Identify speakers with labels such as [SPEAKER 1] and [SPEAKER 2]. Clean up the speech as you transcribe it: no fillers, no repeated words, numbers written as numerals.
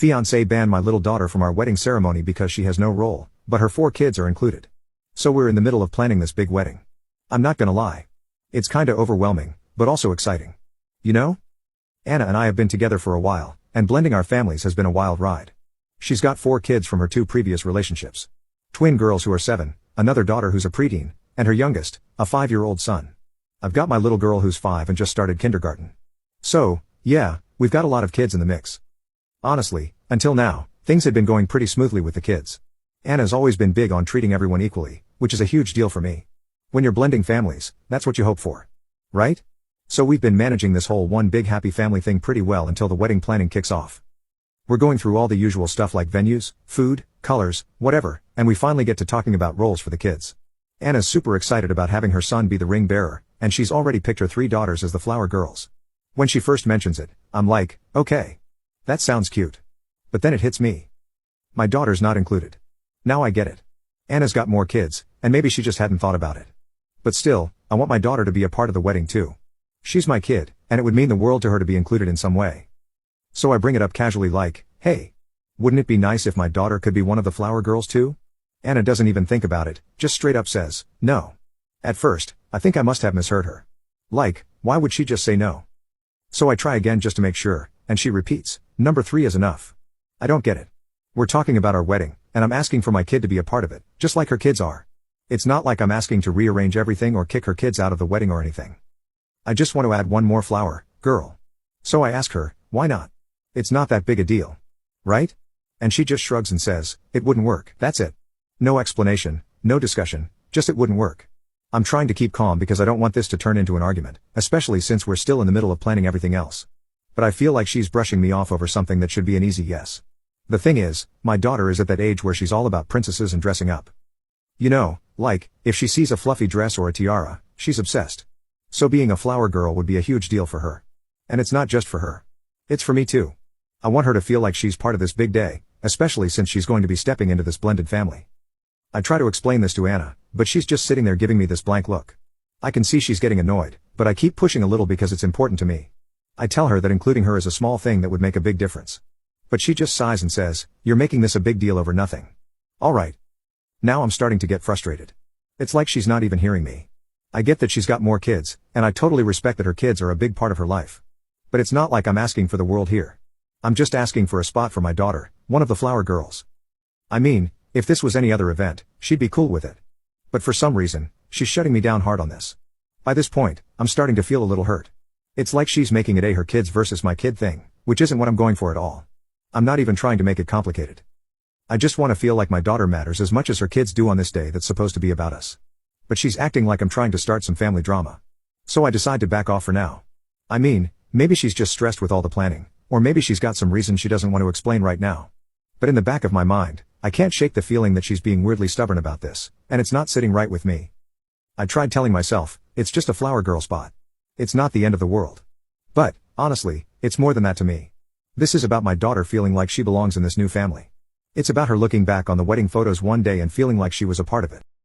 [SPEAKER 1] Fiancee banned my little daughter from our wedding ceremony because she has no role, but her 4 kids are included. So we're in the middle of planning this big wedding. I'm not gonna lie. It's kinda overwhelming, but also exciting. You know? Anna and I have been together for a while, and blending our families has been a wild ride. She's got 4 kids from her 2 previous relationships. Twin girls who are 7, another daughter who's a preteen, and her youngest, a 5-year-old son. I've got my little girl who's 5 and just started kindergarten. So, yeah, we've got a lot of kids in the mix. Honestly, until now, things had been going pretty smoothly with the kids. Anna's always been big on treating everyone equally, which is a huge deal for me. When you're blending families, that's what you hope for. Right? So we've been managing this whole one big happy family thing pretty well until the wedding planning kicks off. We're going through all the usual stuff like venues, food, colors, whatever, and we finally get to talking about roles for the kids. Anna's super excited about having her son be the ring bearer, and she's already picked her 3 daughters as the flower girls. When she first mentions it, I'm like, okay. That sounds cute. But then it hits me. My daughter's not included. Now I get it. Anna's got more kids, and maybe she just hadn't thought about it. But still, I want my daughter to be a part of the wedding too. She's my kid, and it would mean the world to her to be included in some way. So I bring it up casually like, hey, wouldn't it be nice if my daughter could be one of the flower girls too? Anna doesn't even think about it, just straight up says, no. At first, I think I must have misheard her. Like, why would she just say no? So I try again just to make sure, and she repeats, number 3 is enough. I don't get it. We're talking about our wedding, and I'm asking for my kid to be a part of it, just like her kids are. It's not like I'm asking to rearrange everything or kick her kids out of the wedding or anything. I just want to add one more flower girl. So I ask her, why not? It's not that big a deal. Right? And she just shrugs and says, it wouldn't work. That's it. No explanation, no discussion, just it wouldn't work. I'm trying to keep calm because I don't want this to turn into an argument, especially since we're still in the middle of planning everything else. But I feel like she's brushing me off over something that should be an easy yes. The thing is, my daughter is at that age where she's all about princesses and dressing up. You know, like, if she sees a fluffy dress or a tiara, she's obsessed. So being a flower girl would be a huge deal for her. And it's not just for her. It's for me too. I want her to feel like she's part of this big day, especially since she's going to be stepping into this blended family. I try to explain this to Anna, but she's just sitting there giving me this blank look. I can see she's getting annoyed, but I keep pushing a little because it's important to me. I tell her that including her is a small thing that would make a big difference. But she just sighs and says, you're making this a big deal over nothing. Alright. Now I'm starting to get frustrated. It's like she's not even hearing me. I get that she's got more kids, and I totally respect that her kids are a big part of her life. But it's not like I'm asking for the world here. I'm just asking for a spot for my daughter, one of the flower girls. I mean, if this was any other event, she'd be cool with it. But for some reason, she's shutting me down hard on this. By this point, I'm starting to feel a little hurt. It's like she's making it a her kids versus my kid thing, which isn't what I'm going for at all. I'm not even trying to make it complicated. I just want to feel like my daughter matters as much as her kids do on this day that's supposed to be about us. But she's acting like I'm trying to start some family drama. So I decide to back off for now. I mean, maybe she's just stressed with all the planning, or maybe she's got some reason she doesn't want to explain right now. But in the back of my mind, I can't shake the feeling that she's being weirdly stubborn about this, and it's not sitting right with me. I tried telling myself, it's just a flower girl spot. It's not the end of the world. But, honestly, it's more than that to me. This is about my daughter feeling like she belongs in this new family. It's about her looking back on the wedding photos one day and feeling like she was a part of it.